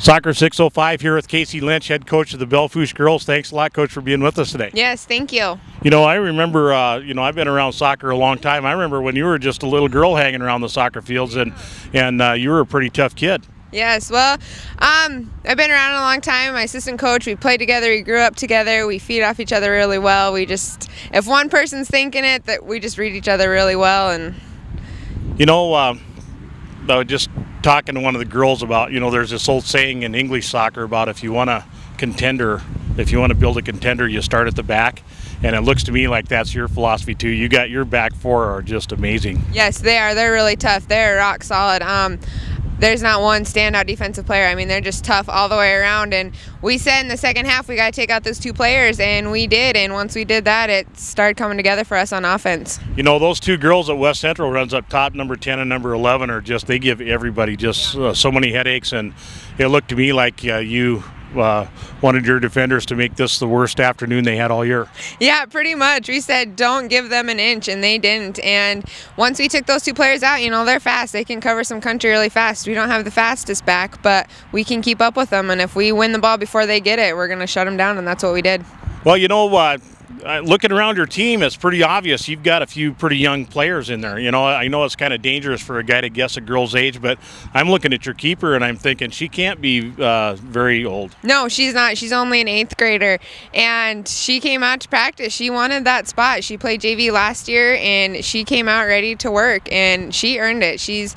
Soccer 605 here with Kaycie Lynch, head coach of the Belle Fourche girls. Thanks a lot, Coach, for being with us today. Yes, thank you. You know, I remember, I've been around soccer a long time. I remember when you were just a little girl hanging around the soccer fields, and you were a pretty tough kid. Yes, well, I've been around a long time. My assistant coach, we played together, we grew up together, we feed off each other really well. If one person's thinking it, that we just read each other really well. And you know, I was just talking to one of the girls about, there's this old saying in English soccer about if you want to build a contender, you start at the back. And it looks to me like that's your philosophy too. You got your back four are just amazing. Yes, they are. They're really tough. They're rock solid. There's not one standout defensive player. I mean, they're just tough all the way around. And we said in the second half we got to take out those two players, and we did. And once we did that, it started coming together for us on offense. You know, those two girls at West Central runs up top, number 10 and number 11, are just, they give everybody just so many headaches. And it looked to me like you wanted your defenders to make this the worst afternoon they had all year. Yeah, pretty much. We said don't give them an inch, and they didn't. And once we took those two players out, they're fast. They can cover some country really fast. We don't have the fastest back, but we can keep up with them. And if we win the ball before they get it, we're going to shut them down, and that's what we did. Well, looking around your team, it's pretty obvious you've got a few pretty young players in there. I know it's kind of dangerous for a guy to guess a girl's age, but I'm looking at your keeper and I'm thinking she can't be very old. No, she's not. She's only an 8th grader, and she came out to practice. She wanted that spot. She played JV last year, and she came out ready to work, and she earned it. She's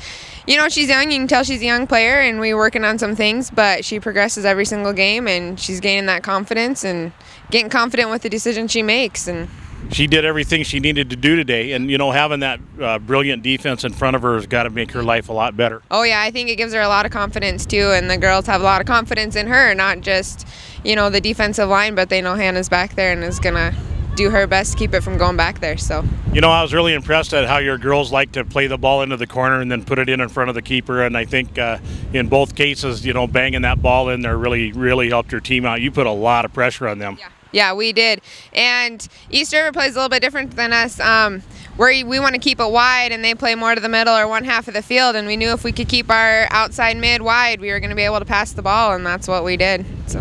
young. You can tell she's a young player, and we're working on some things, but she progresses every single game, and she's gaining that confidence and getting confident with the decision she makes. And she did everything she needed to do today, and having that brilliant defense in front of her has got to make her life a lot better. Oh yeah, I think it gives her a lot of confidence too, and the girls have a lot of confidence in her, not just the defensive line, but they know Hannah's back there and is gonna do her best to keep it from going back there. So I was really impressed at how your girls like to play the ball into the corner and then put it in front of the keeper, and I think in both cases, banging that ball in there really helped your team out. You put a lot of pressure on them. Yeah, we did. And East River plays a little bit different than us. We want to keep it wide, and they play more to the middle or one half of the field, and we knew if we could keep our outside mid wide, we were going to be able to pass the ball, and that's what we did. So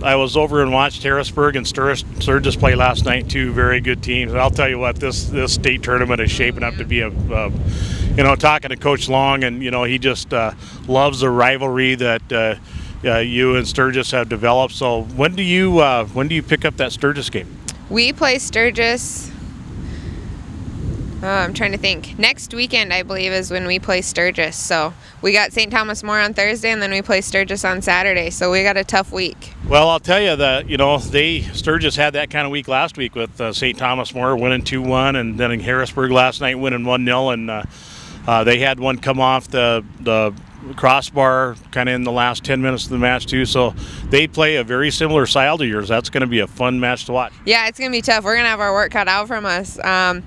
I was over and watched Harrisburg and Sturgis play last night, two very good teams. And I'll tell you what, this state tournament is shaping up to be talking to Coach Long, and he just loves the rivalry that you and Sturgis have developed. So when do you pick up that Sturgis game? We play Sturgis, I'm trying to think. Next weekend, I believe, is when we play Sturgis. So we got St. Thomas More on Thursday, and then we play Sturgis on Saturday. So we got a tough week. Well, I'll tell you that, Sturgis had that kind of week last week with St. Thomas More winning 2-1, and then in Harrisburg last night winning 1-0, and they had one come off the crossbar kind of in the last 10 minutes of the match too. So they play a very similar style to yours. That's going to be a fun match to watch. Yeah, it's going to be tough. We're going to have our work cut out from us.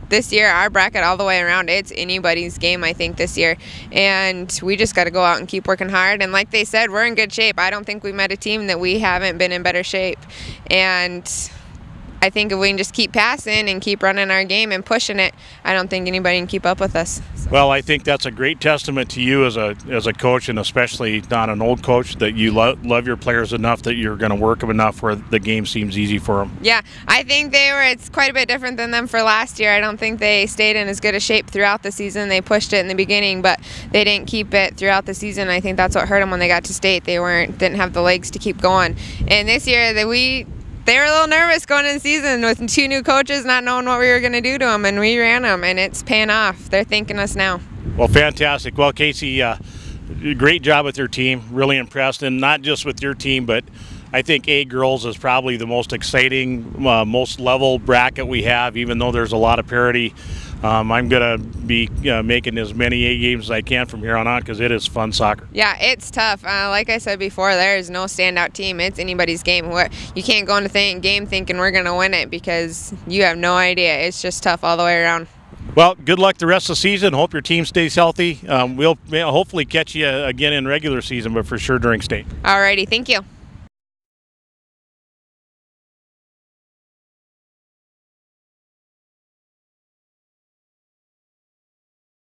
This year, our bracket all the way around, it's anybody's game, I think, this year. And we just got to go out and keep working hard. And like they said, we're in good shape. I don't think we met a team that we haven't been in better shape. And I think if we can just keep passing and keep running our game and pushing it, I don't think anybody can keep up with us. So. Well, I think that's a great testament to you as a coach, and especially not an old coach, that you love your players enough that you're going to work them enough where the game seems easy for them. Yeah, I think it's quite a bit different than them for last year. I don't think they stayed in as good a shape throughout the season. They pushed it in the beginning, but they didn't keep it throughout the season. I think that's what hurt them when they got to state. They didn't have the legs to keep going. And this year, they were a little nervous going into the season with 2 new coaches, not knowing what we were going to do to them, and we ran them, and it's paying off. They're thanking us now. Well, fantastic. Well, Kaycie, great job with your team. Really impressed, and not just with your team, but I think A girls is probably the most exciting, most level bracket we have, even though there's a lot of parity. I'm going to be making as many A games as I can from here on out because it is fun soccer. Yeah, it's tough. Like I said before, there is no standout team. It's anybody's game. You can't go into the game thinking we're going to win it because you have no idea. It's just tough all the way around. Well, good luck the rest of the season. Hope your team stays healthy. We'll hopefully catch you again in regular season, but for sure during state. All righty. Thank you.